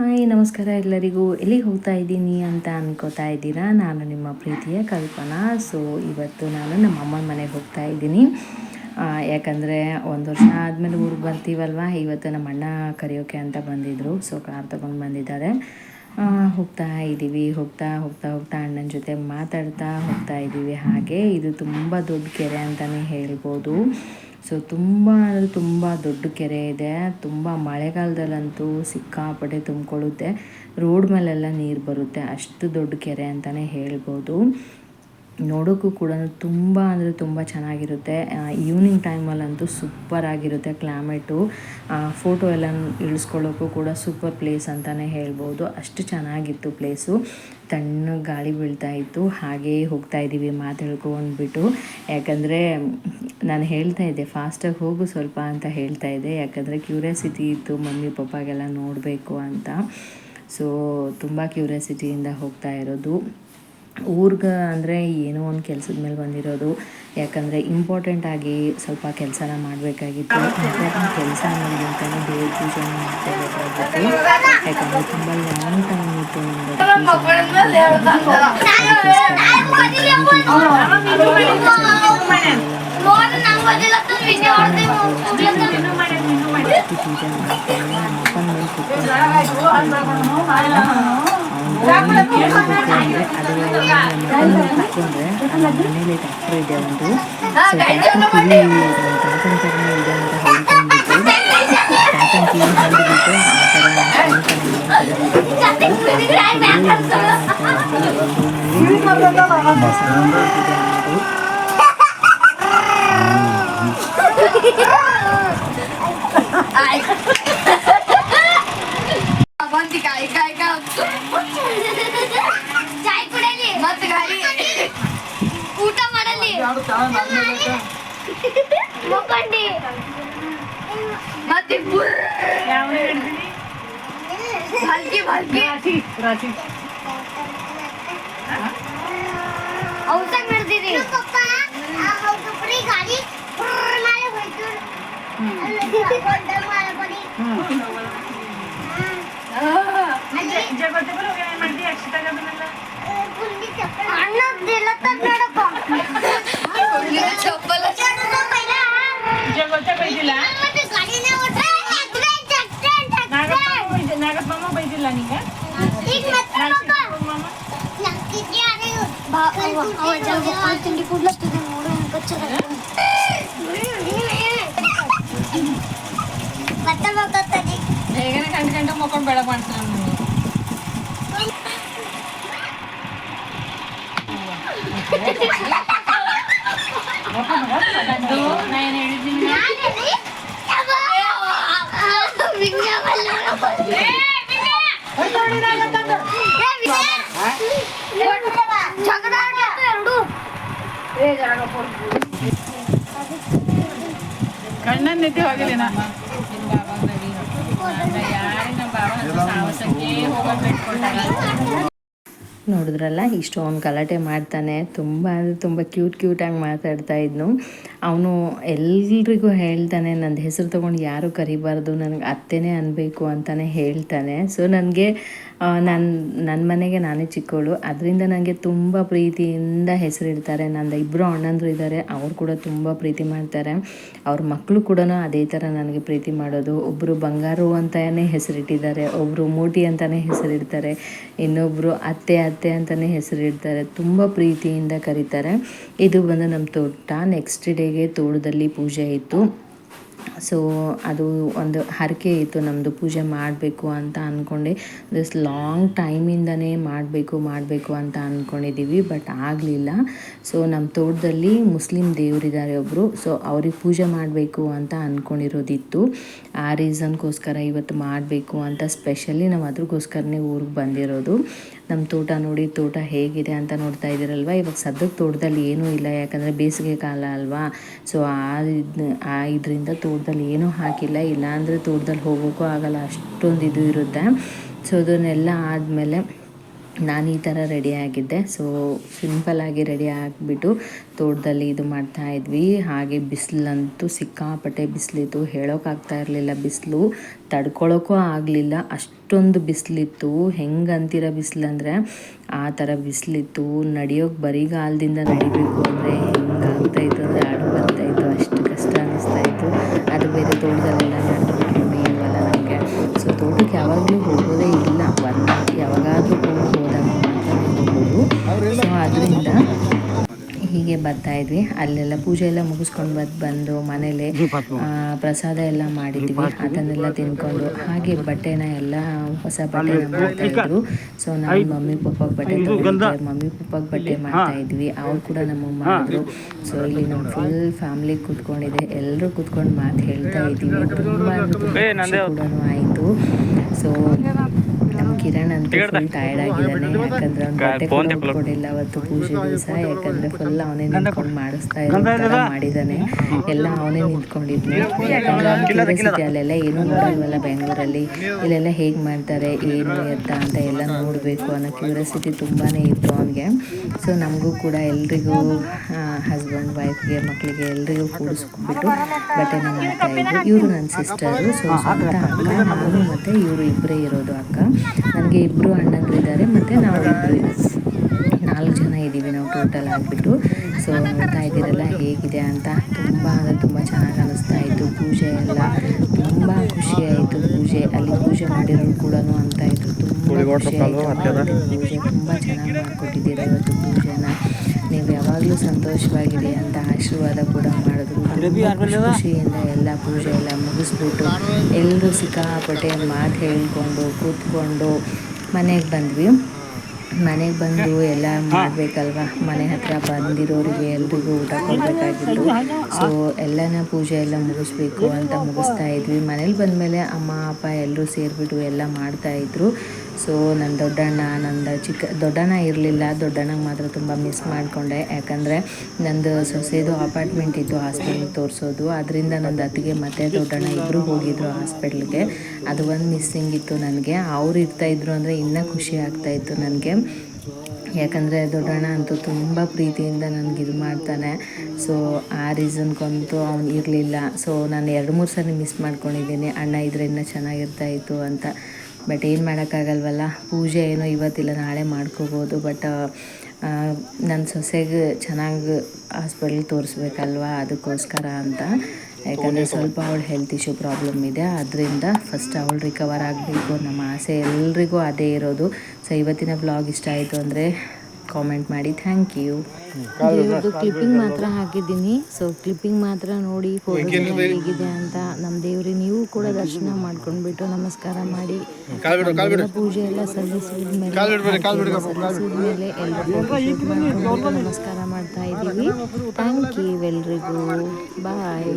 Hi ನಮಸ್ಕಾರ ಎಲ್ಲರಿಗೂ. ಎಲ್ಲಿಗೆ ಹೋಗ್ತಾ ಇದ್ದೀನಿ ಅಂತ ಅನ್ಕೋತಾ ಇದ್ದೀರಾ? ನಾನು ನಿಮ್ಮ ಪ್ರೀತಿಯ ಕಲ್ಪನಾ. ಸೊ ಇವತ್ತು ನಾನು ನಮ್ಮ ಅಮ್ಮನ ಮನೆಗೆ ಹೋಗ್ತಾ ಇದ್ದೀನಿ. ಯಾಕಂದರೆ ಒಂದು ವರ್ಷ ಆದಮೇಲೆ ಊರಿಗೆ ಬರ್ತೀವಲ್ವ. ಇವತ್ತು ನಮ್ಮ ಅಣ್ಣ ಕರೆಯೋಕೆ ಅಂತ ಬಂದಿದ್ದರು. ಸೊ ಕಾರ್ ತೊಗೊಂಡು ಬಂದಿದ್ದಾರೆ. ಹೋಗ್ತಾ ಇದ್ದೀವಿ. ಹೋಗ್ತಾ ಅಣ್ಣನ ಜೊತೆ ಮಾತಾಡ್ತಾ ಹೋಗ್ತಾ ಇದ್ದೀವಿ. ಹಾಗೆ ಇದು ತುಂಬ ದೊಡ್ಡ ಕೆರೆ ಅಂತಲೇ ಹೇಳ್ಬೋದು. ಸೊ ತುಂಬ ದೊಡ್ಡ ಕೆರೆ ಇದೆ. ತುಂಬ ಮಳೆಗಾಲದಲ್ಲಂತೂ ಸಿಕ್ಕಾಪಟ್ಟೆ ತುಂಬಿಕೊಳ್ಳುತ್ತೆ. ರೋಡ್ ಮೇಲೆಲ್ಲ ನೀರು ಬರುತ್ತೆ. ಅಷ್ಟು ದೊಡ್ಡ ಕೆರೆ ಅಂತಲೇ ಹೇಳ್ಬೋದು. ನೋಡೋಕ್ಕೂ ಕೂಡ ತುಂಬ ಚೆನ್ನಾಗಿರುತ್ತೆ. ಈವ್ನಿಂಗ್ ಟೈಮಲ್ಲಂತೂ ಸೂಪರಾಗಿರುತ್ತೆ ಕ್ಲೈಮೇಟು. ಫೋಟೋ ಎಲ್ಲ ಇಳಿಸ್ಕೊಳ್ಳೋಕ್ಕೂ ಕೂಡ ಸೂಪರ್ ಪ್ಲೇಸ್ ಅಂತಲೇ ಹೇಳ್ಬೋದು. ಅಷ್ಟು ಚೆನ್ನಾಗಿತ್ತು ಪ್ಲೇಸು. ತಣ್ಣಗೆ ಗಾಳಿ ಬೀಳ್ತಾ ಇತ್ತು. ಹಾಗೇ ಹೋಗ್ತಾ ಇದ್ದೀವಿ ಮಾತು ಹೇಳ್ಕೊಂಡ್ಬಿಟ್ಟು. ಯಾಕಂದರೆ ನಾನು ಹೇಳ್ತಾ ಇದ್ದೆ ಫಾಸ್ಟಾಗಿ ಹೋಗು ಸ್ವಲ್ಪ ಅಂತ ಹೇಳ್ತಾ ಇದ್ದೆ. ಯಾಕಂದರೆ ಕ್ಯೂರಿಯಾಸಿಟಿ ಇತ್ತು ಮಮ್ಮಿ ಪಪ್ಪಾಗೆಲ್ಲ ನೋಡಬೇಕು ಅಂತ. ಸೊ ತುಂಬ ಕ್ಯೂರಿಯಾಸಿಟಿಯಿಂದ ಹೋಗ್ತಾ ಇರೋದು. ಊರ್ಗೆ ಅಂದರೆ ಏನೋ ಒಂದು ಕೆಲಸದ ಮೇಲೆ ಬಂದಿರೋದು. ಯಾಕಂದರೆ ಇಂಪಾರ್ಟೆಂಟಾಗಿ ಸ್ವಲ್ಪ ಕೆಲಸನ ಮಾಡಬೇಕಾಗಿತ್ತು. ಇಂಪಾರ್ಟೆಂಟ್ ಕೆಲಸ ಅನ್ನೋದಕ್ಕಿಂತ ದೇವ್ರ ಪೂಜೆ ಮಾಡ್ಕೋಬೇಕಾಗಿತ್ತು. ಯಾಕಂದರೆ ತುಂಬ ಲಾಂಗ್ ಟೈಮ್ ಇತ್ತು ಪೂಜೆ ಮಾಡ್ತಾರೆ. ನಮ್ಮ ಅಪ್ಪನ ಮೇಲೆ ಕುತ್ಕೊಂಡ್ರೆ ಮನೇಲಿ ಟ್ಯಾಕ್ಟರ್ ಇದೆ ಒಂದು. ಸೊ ಟ್ಯಾಕ್ಟರ್ ಕಿವಿ ತಾತನ ಥರನೇ ಇದೆ ಅಂತ ಹೇಳ್ಕೊಂಡ್ಬಿಟ್ಟು ತಾತನ ಕಿವಿ ಹೊಂದಿಬಿಟ್ಟು ಊಟ ಮಾಡಲಿ ಮತ್ತೆ ಔಷಧ ಮಾಡ್ತೀರಿ ಗಾಡಿ ನಾಗಪ್ಪಮ್ಮ ಬೈದಿಲ್ಲ ನೀಗ ತಿಂಡಿ ಕೂಡ್ಲತ್ತಿದೆ ನೋಡು ಬೇಗನೆ ಗಂಟೆ ಮಕ್ಕೊಂಡು ಬೆಳಗ್ಗೆ ಮಾಡ್ತಾರೆ ನಾನು ಹೇಳಿದ್ದೀನಿ ಕಣ್ಣನ್ ನಿದ್ದೆ ಹೋಗಿಲ್ಲ ನೋಡಿದ್ರಲ್ಲ ಇಷ್ಟೊಂದು ಗಲಾಟೆ ಮಾಡ್ತಾನೆ. ತುಂಬ ಅಂದರೆ ತುಂಬ ಕ್ಯೂಟಾಗಿ ಮಾತಾಡ್ತಾ ಇದ್ನು. ಅವನು ಎಲ್ರಿಗೂ ಹೇಳ್ತಾನೆ ನಂದು ಹೆಸರು ತೊಗೊಂಡು ಯಾರೂ ಕರಿಬಾರ್ದು, ನನಗೆ ಅತ್ತೆನೇ ಅನ್ನಬೇಕು ಅಂತಲೇ ಹೇಳ್ತಾನೆ. ಸೊ ನನಗೆ ನನ್ನ ಮನೆಗೆ ನಾನೇ ಚಿಕ್ಕವಳು, ಅದರಿಂದ ನನಗೆ ತುಂಬ ಪ್ರೀತಿಯಿಂದ ಹೆಸರಿಡ್ತಾರೆ. ನಂದು ಇಬ್ಬರು ಅಣ್ಣಂದರು ಇದ್ದಾರೆ, ಅವ್ರು ಕೂಡ ತುಂಬ ಪ್ರೀತಿ ಮಾಡ್ತಾರೆ. ಅವ್ರ ಮಕ್ಕಳು ಕೂಡ ಅದೇ ಥರ ನನಗೆ ಪ್ರೀತಿ ಮಾಡೋದು. ಒಬ್ಬರು ಬಂಗಾರು ಅಂತಲೇ ಹೆಸರಿಟ್ಟಿದ್ದಾರೆ, ಒಬ್ಬರು ಮೂಟಿ ಅಂತಲೇ ಹೆಸರಿಡ್ತಾರೆ, ಇನ್ನೊಬ್ಬರು ಅತ್ತೆ ಅಂತಲೇ ಹೆಸರಿಡ್ತಾರೆ. ತುಂಬ ಪ್ರೀತಿಯಿಂದ ಕರೀತಾರೆ. ಇದು ಬಂದು ನಮ್ಮ ತೋಟ. ನೆಕ್ಸ್ಟ್ ಡೇಗೆ ತೋಟದಲ್ಲಿ ಪೂಜೆ ಇತ್ತು. ಸೊ ಅದು ಒಂದು ಹರಕೆ ಇತ್ತು ನಮ್ಮದು, ಪೂಜೆ ಮಾಡಬೇಕು ಅಂತ ಅಂದ್ಕೊಂಡೆ. ದಿಸ್ ಲಾಂಗ್ ಟೈಮಿಂದನೇ ಮಾಡಬೇಕು ಅಂತ ಅಂದ್ಕೊಂಡಿದ್ದೀವಿ, ಬಟ್ ಆಗಲಿಲ್ಲ. ಸೊ ನಮ್ಮ ತೋಟದಲ್ಲಿ ಮುಸ್ಲಿಂ ದೇವರಿದ್ದಾರೆ ಒಬ್ಬರು. ಸೊ ಅವ್ರಿಗೆ ಪೂಜೆ ಮಾಡಬೇಕು ಅಂತ ಅಂದ್ಕೊಂಡಿರೋದಿತ್ತು. ಆ ರೀಸನ್ಗೋಸ್ಕರ ಇವತ್ತು ಮಾಡಬೇಕು ಅಂತ ಸ್ಪೆಷಲಿ ನಾವು ಅದ್ರಗೋಸ್ಕರನೇ ಊರಿಗೆ ಬಂದಿರೋದು. ನಮ್ಮ ತೋಟ ನೋಡಿ, ತೋಟ ಹೇಗಿದೆ ಅಂತ ನೋಡ್ತಾ ಇದ್ದೀರಲ್ವ. ಇವಾಗ ಸದ್ಯಕ್ಕೆ ತೋಟದಲ್ಲಿ ಏನೂ ಇಲ್ಲ, ಯಾಕಂದರೆ ಬೇಸಿಗೆ ಕಾಲ ಅಲ್ವಾ. ಸೊ ಇದರಿಂದ ತೋಟದಲ್ಲಿ ಏನೂ ಹಾಕಿಲ್ಲ. ಇಲ್ಲಾಂದರೆ ತೋಟದಲ್ಲಿ ಹೋಗೋಕ್ಕೂ ಆಗಲ್ಲ, ಅಷ್ಟೊಂದು ಇದು ಇರುತ್ತೆ. ಸೊ ಅದನ್ನೆಲ್ಲ ಆದಮೇಲೆ ನಾನು ಈ ಥರ ರೆಡಿ ಆಗಿದ್ದೆ. ಸೊ ಸಿಂಪಲ್ಲಾಗಿ ರೆಡಿ ಆಗಿಬಿಟ್ಟು ತೋಟದಲ್ಲಿ ಇದು ಮಾಡ್ತಾಯಿದ್ವಿ. ಹಾಗೆ ಬಿಸಿಲಂತೂ ಸಿಕ್ಕಾಪಟ್ಟೆ ಬಿಸಿಲಿತ್ತು, ಹೇಳೋಕ್ಕಾಗ್ತಾ ಇರಲಿಲ್ಲ. ಬಿಸಿಲು ತಡ್ಕೊಳ್ಳೋಕ್ಕೂ ಆಗಲಿಲ್ಲ, ಅಷ್ಟೊಂದು ಬಿಸಿಲಿತ್ತು. ಹೆಂಗಂತೀರ ಬಿಸಿಲಂದರೆ ಆ ಥರ ಬಿಸಿಲಿತ್ತು. ನಡೆಯೋಕ್ಕೆ ಬರಿಗಾಲದಿಂದ ನಡಿಬೇಕು ಅಂದರೆ ಹೆಂಗಾಗ್ತಾಯಿತ್ತು ಅಂದರೆ ಆಡು ಬರ್ತಾಯಿತ್ತು, ಅಷ್ಟು ಕಷ್ಟ ಅನ್ನಿಸ್ತಾಯಿತ್ತು. ಅದು ಬೇರೆ ತೋಟದಲ್ಲೆಲ್ಲ ನಡೆದ್ಬಿಟ್ಟು ಇವೆಲ್ಲ ನನಗೆ. ಸೊ ತೋಟಕ್ಕೆ ಯಾವಾಗಲೂ ಹೋಗೋದೇ ಇಲ್ಲ, ಯಾವಾಗಾದರೂ ಹೋದಾಗ ಮಾತ್ರ ಹೋಗೋದು. ಸೊ ಅದರಿಂದ ಹೀಗೆ ಬರ್ತಾಯಿದ್ವಿ. ಅಲ್ಲೆಲ್ಲ ಪೂಜೆ ಎಲ್ಲ ಮುಗಿಸ್ಕೊಂಡು ಬಂದು ಮನೇಲಿ ಪ್ರಸಾದ ಎಲ್ಲ ಮಾಡಿದ್ವಿ. ಅದನ್ನೆಲ್ಲ ತಿನ್ಕೊಂಡು ಹಾಗೆ ಬಟ್ಟೆನ ಎಲ್ಲ ಹೊಸ ಬಟ್ಟೆನ ಮಾಡ್ತಾಯಿದ್ರು. ಸೊ ನಾವು ಮಮ್ಮಿ ಪಪ್ಪಾಗೆ ಬಟ್ಟೆ ತೊಗೊಂಡಿದ್ದೆ, ಮಮ್ಮಿ ಪಪ್ಪಾಗೆ ಬಟ್ಟೆ ಮಾಡ್ತಾಯಿದ್ವಿ. ಅವ್ರು ಕೂಡ ನಮಗೆ ಮಾಡಿದ್ರು. ಸೊ ಇಲ್ಲಿ ನಮ್ಮ ಫುಲ್ ಫ್ಯಾಮ್ಲಿ ಕೂತ್ಕೊಂಡಿದೆ, ಎಲ್ಲರೂ ಕೂತ್ಕೊಂಡು ಮಾತು ಹೇಳ್ತಾ ಇದ್ದೀವಿ. ತುಂಬ ಕೂಡ ಆಯಿತು. ಸೊ ನಮ್ಮ ಕಿರಣ್ ಅಂತೂ ಫುಲ್ ಟಯರ್ಡ್ ಆಗಿದ್ದಾನೆ, ಯಾಕಂದರೆ ಅವ್ನು ಬಟ್ಟೆ ಕೊಡಿಲ್ಲ ಅವತ್ತು ಪೂಜೆ ದಿವಸ. ಯಾಕಂದರೆ ಫುಲ್ ಅವನೇ ನಿಂತ್ಕೊಂಡು ಮಾಡಿಸ್ತಾ ಇರೋ ಥರ ಮಾಡಿದ್ದಾನೆ. ಎಲ್ಲ ಅವನೇ ನಿಂತ್ಕೊಂಡಿದ್ನು. ಯಾಕಂದರೆ ಅವ್ನು ಕ್ಯೂರಿಯಾಸಿಟಿ, ಅಲ್ಲೆಲ್ಲ ಏನೂ ನೋಡಲ್ವಲ್ಲ ಬೆಂಗಳೂರಲ್ಲಿ, ಇಲ್ಲೆಲ್ಲ ಹೇಗೆ ಮಾಡ್ತಾರೆ ಏನು ಎತ್ತ ಅಂತ ಎಲ್ಲ ನೋಡಬೇಕು ಅನ್ನೋ ಕ್ಯೂರಿಯಾಸಿಟಿ ತುಂಬಾ ಇತ್ತು ಅವನಿಗೆ. ಸೊ ನಮಗೂ ಕೂಡ ಎಲ್ರಿಗೂ ಹಸ್ಬೆಂಡ್ ವೈಫ್ಗೆ ಮಕ್ಕಳಿಗೆ ಎಲ್ರಿಗೂ ಕೂಡಿಸ್ಬಿಟ್ಟು ಬಟ್ಟೆನ ಮಾಡ್ತಾಯಿದ್ರು. ಇವರು ನನ್ನ ಸಿಸ್ಟರು. ಸೊ ಸ್ವಂತ ಅಕ್ಕ, ನಾನು ಮತ್ತು ಇವರು ಇಬ್ಬರೇ ಇರೋದು ಅಕ್ಕ. ನನಗೆ ಇಬ್ಬರು ಅಣ್ಣಂದಿರಿದ್ದಾರೆ ಮತ್ತು ನಾವು ಇಬ್ಬರು 4 ಜನ ಇದ್ದೀವಿ ನಾವು ಟೋಟಲ್ ಆಗಿಬಿಟ್ಟು. ಸೊ ನೋಡ್ತಾ ಇದ್ದೀರಲ್ಲ ಹೇಗಿದೆ ಅಂತ. ತುಂಬ ಅಂದರೆ ತುಂಬ ಚೆನ್ನಾಗಿ ಅನ್ನಿಸ್ತಾ ಇತ್ತು. ಪೂಜೆ ಎಲ್ಲ ತುಂಬ ಖುಷಿಯಾಯಿತು. ಅಲ್ಲಿ ಪೂಜೆ ಮಾಡಿರೋರು ಕೂಡ ಅಂತ ಇದ್ರು, ತುಂಬ ಖುಷಿಯಾಯಿತು. ಪೂಜೆ ತುಂಬ ಚೆನ್ನಾಗಿ ಮಾಡಿಕೊಟ್ಟಿದ್ದೀರ ಇವತ್ತು ಪೂಜೆನ. ನೀವು ಯಾವಾಗಲೂ ಸಂತೋಷವಾಗಿರಿ ಅಂತ ಆಶೀರ್ವಾದ ಕೂಡ ಮಾಡಿದ್ರು. ತುಂಬ ಖುಷಿಯಿಂದ ಎಲ್ಲ ಪೂಜೆ ಎಲ್ಲ ಮುಗಿಸ್ಬಿಟ್ಟು ಎಲ್ಲರೂ ಸಿಕ್ಕಾಪಟ್ಟೆ ಮಾತು ಹೇಳ್ಕೊಂಡು ಕೂತ್ಕೊಂಡು ಮನೆಗೆ ಬಂದ್ವಿ. ಮನೆಗೆ ಬಂದು ಎಲ್ಲ ಮಾಡಬೇಕಲ್ವ, ಮನೆ ಹತ್ರ ಬಂದಿರೋರಿಗೆ ಎಲ್ರಿಗೂ ಊಟ ಕೊಡಬೇಕಾಗಿತ್ತು. ಸೊ ಎಲ್ಲನ ಪೂಜೆ ಎಲ್ಲ ಮುಗಿಸ್ಬೇಕು ಅಂತ ಮುಗಿಸ್ತಾ ಇದ್ವಿ. ಮನೇಲಿ ಬಂದಮೇಲೆ ಅಮ್ಮ ಅಪ್ಪ ಎಲ್ಲರೂ ಸೇರಿಬಿಟ್ಟು ಎಲ್ಲ ಮಾಡ್ತಾಯಿದ್ರು. ಸೊ ನನ್ನ ದೊಡ್ಡಣ್ಣ ಇರಲಿಲ್ಲ. ದೊಡ್ಡಣ್ಣಗೆ ಮಾತ್ರ ತುಂಬ ಮಿಸ್ ಮಾಡಿಕೊಂಡೆ. ಯಾಕಂದರೆ ನಂದು ಸೊಸೆದು ಅಪಾರ್ಟ್ಮೆಂಟ್ ಇತ್ತು ಹಾಸ್ಪಿಟ್ಲಿಗೆ ತೋರಿಸೋದು. ಅದರಿಂದ ನಂದು ಅತ್ತಿಗೆ ಮತ್ತು ದೊಡ್ಡಣ್ಣ ಇಬ್ಬರು ಹೋಗಿದ್ರು ಹಾಸ್ಪಿಟ್ಲಿಗೆ. ಅದು ಒಂದು ಮಿಸ್ಸಿಂಗ್ ಇತ್ತು ನನಗೆ. ಅವ್ರು ಇರ್ತಾಯಿದ್ರು ಅಂದರೆ ಇನ್ನೂ ಖುಷಿ ಆಗ್ತಾಯಿತ್ತು ನನಗೆ. ಯಾಕಂದರೆ ದೊಡ್ಡಣ್ಣ ಅಂತೂ ತುಂಬ ಪ್ರೀತಿಯಿಂದ ನನಗೆ ಇದು ಮಾಡ್ತಾನೆ. ಸೊ ಆ ರೀಸನ್ಗಂತೂ ಅವ್ನು ಇರಲಿಲ್ಲ. ಸೊ ನಾನು 2-3 ಸಲ ಮಿಸ್ ಮಾಡ್ಕೊಂಡಿದ್ದೀನಿ, ಅಣ್ಣ ಇದ್ರೆ ಇನ್ನೂ ಚೆನ್ನಾಗಿರ್ತಾಯಿತ್ತು ಅಂತ. ಬಟ್ ಏನು ಮಾಡೋಕ್ಕಾಗಲ್ವಲ್ಲ, ಪೂಜೆ ಏನೋ ಇವತ್ತಿಲ್ಲ ನಾಳೆ ಮಾಡ್ಕೋಬೋದು. ಬಟ್ ನನ್ನ ಸೊಸೆಗೆ ಚೆನ್ನಾಗಿ ಹಾಸ್ಪಿಟ್ಲಿಗೆ ತೋರಿಸ್ಬೇಕಲ್ವ, ಅದಕ್ಕೋಸ್ಕರ ಅಂತ. ಯಾಕಂದರೆ ಸ್ವಲ್ಪ ಅವಳು ಹೆಲ್ತ್ ಇಶ್ಯೂ ಪ್ರಾಬ್ಲಮ್ ಇದೆ. ಅದರಿಂದ ಫಸ್ಟ್ ಅವಳು ರಿಕವರ್ ಆಗಬೇಕು, ನಮ್ಮ ಆಸೆ ಎಲ್ರಿಗೂ ಅದೇ ಇರೋದು. ಸೊ ಇವತ್ತಿನ ಬ್ಲಾಗ್ ಇಷ್ಟ ಆಯಿತು ಅಂದರೆ ಕಾಮೆಂಟ್ ಮಾಡಿ. Thank you. ದೇವ್ರದ್ದು ಕ್ಲಿಪ್ಪಿಂಗ್ ಮಾತ್ರ ಹಾಕಿದ್ದೀನಿ. ಸೊ ಕ್ಲಿಪ್ಪಿಂಗ್ ಮಾತ್ರ ನೋಡಿ ಫೋಟೋಸ್ ಎಲ್ಲ ಹೇಗಿದೆ ಅಂತ. ನಮ್ಮ ದೇವ್ರಿಗೆ ನೀವು ಕೂಡ ದರ್ಶನ ಮಾಡ್ಕೊಂಡ್ಬಿಟ್ಟು ನಮಸ್ಕಾರ ಮಾಡಿ ಪೂಜೆ ಎಲ್ಲ ಸಲ್ಲಿಸಿದ್ಮೇಲೆ ಎಲ್ಲರೂ ನಮಸ್ಕಾರ ಮಾಡ್ತಾ ಇದ್ದೀವಿ. ಥ್ಯಾಂಕ್ ಯು ಎಲ್ರಿಗೂ. ಬಾಯ್.